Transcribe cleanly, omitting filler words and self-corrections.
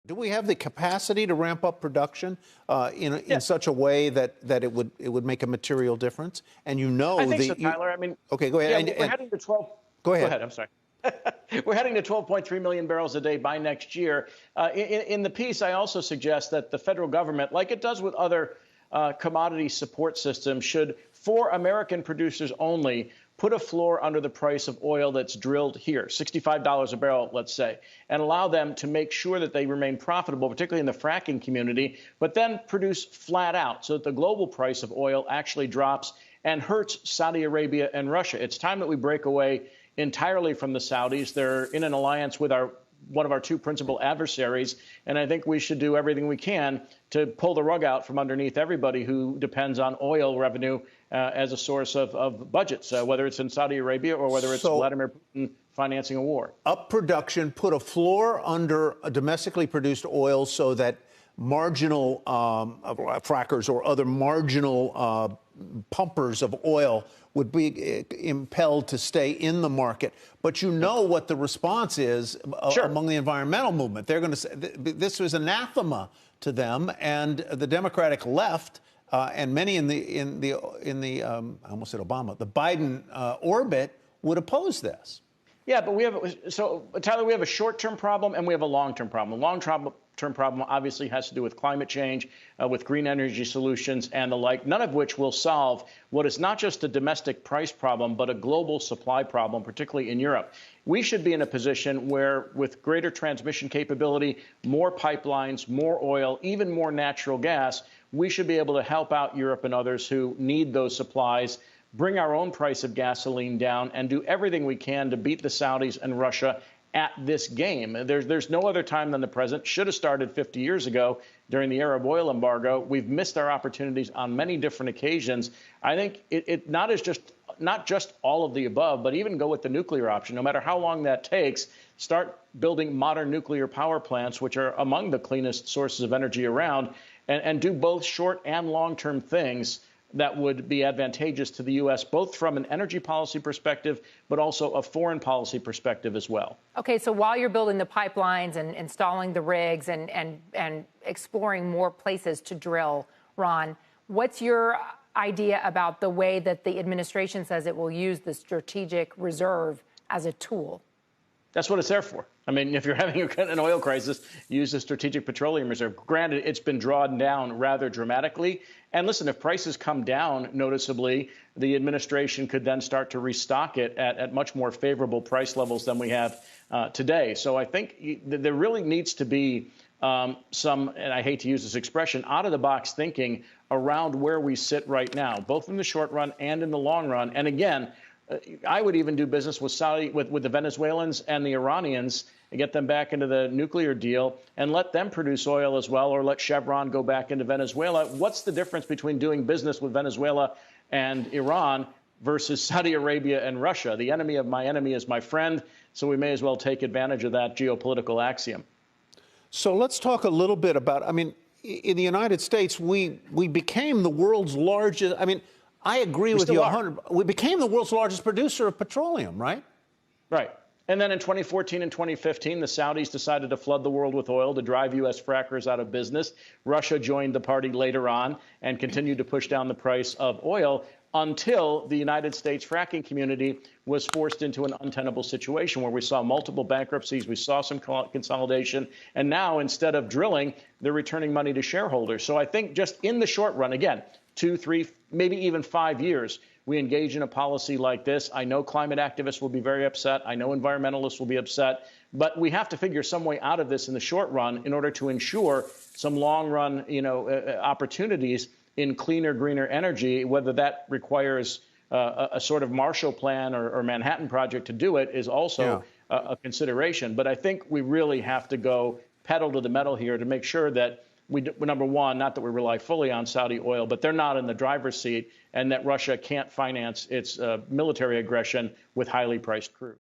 Do we have the capacity to ramp up production in such a way that it would make a material difference? And I think so, Tyler. I mean, okay, go ahead. we're heading to 12. Go ahead. Go ahead. I'm sorry. We're heading to 12.3 million barrels a day by next year. In the piece, I also suggest that the federal government, like it does with other commodity support systems, should, for American producers only, put a floor under the price of oil that's drilled here, $65 a barrel, let's say, and allow them to make sure that they remain profitable, particularly in the fracking community, but then produce flat out so that the global price of oil actually drops and hurts Saudi Arabia and Russia. It's time that we break away entirely from the Saudis. They're in an alliance with one of our two principal adversaries, and I think we should do everything we can to pull the rug out from underneath everybody who depends on oil revenue as a source of budgets, whether it's in Saudi Arabia or whether it's Vladimir Putin financing a war. Up production, put a floor under a domestically produced oil so that marginal frackers or other marginal pumpers of oil would be impelled to stay in the market. But you know what the response is among the environmental movement. They're going to say this was anathema to them, and the Democratic left and many in the I almost said Obama, the Biden orbit would oppose this. Yeah, but Tyler, we have a short-term problem and we have a long-term problem. Long-term problem obviously has to do with climate change, with green energy solutions and the like, none of which will solve what is not just a domestic price problem, but a global supply problem, particularly in Europe. We should be in a position where, with greater transmission capability, more pipelines, more oil, even more natural gas, we should be able to help out Europe and others who need those supplies, bring our own price of gasoline down, and do everything we can to beat the Saudis and Russia at this game. There's no other time than the present. Should have started 50 years ago during the Arab oil embargo. We've missed our opportunities on many different occasions. I think it not just all of the above, but even go with the nuclear option. No matter how long that takes, start building modern nuclear power plants, which are among the cleanest sources of energy around, and do both short and long-term things that would be advantageous to the U.S., both from an energy policy perspective, but also a foreign policy perspective as well. Okay, so while you're building the pipelines and installing the rigs and exploring more places to drill, Ron, what's your idea about the way that the administration says it will use the strategic reserve as a tool? That's what it's there for. I mean, if you're having an oil crisis, use the Strategic Petroleum Reserve. Granted, it's been drawn down rather dramatically. And listen, if prices come down noticeably, the administration could then start to restock it at much more favorable price levels than we have today. So I think there really needs to be some, and I hate to use this expression, out-of-the-box thinking around where we sit right now, both in the short run and in the long run. And again, I would even do business with with the Venezuelans and the Iranians and get them back into the nuclear deal and let them produce oil as well, or let Chevron go back into Venezuela. What's the difference between doing business with Venezuela and Iran versus Saudi Arabia and Russia? The enemy of my enemy is my friend, so we may as well take advantage of that geopolitical axiom. So let's talk a little bit about, I mean, in the United States, we became the world's largest, I agree with you 100. We became the world's largest producer of petroleum, right? Right. And then in 2014 and 2015, the Saudis decided to flood the world with oil to drive U.S. frackers out of business. Russia joined the party later on and continued to push down the price of oil until the United States fracking community was forced into an untenable situation where we saw multiple bankruptcies, we saw some consolidation, and now instead of drilling, they're returning money to shareholders. So I think just in the short run, again, 2, 3, maybe even 5 years, we engage in a policy like this. I know climate activists will be very upset. I know environmentalists will be upset. But we have to figure some way out of this in the short run in order to ensure some long-run, opportunities in cleaner, greener energy. Whether that requires a sort of Marshall Plan or Manhattan Project to do it is also a consideration. But I think we really have to go pedal to the metal here to make sure that number one, not that we rely fully on Saudi oil, but they're not in the driver's seat, and that Russia can't finance its military aggression with highly priced crude.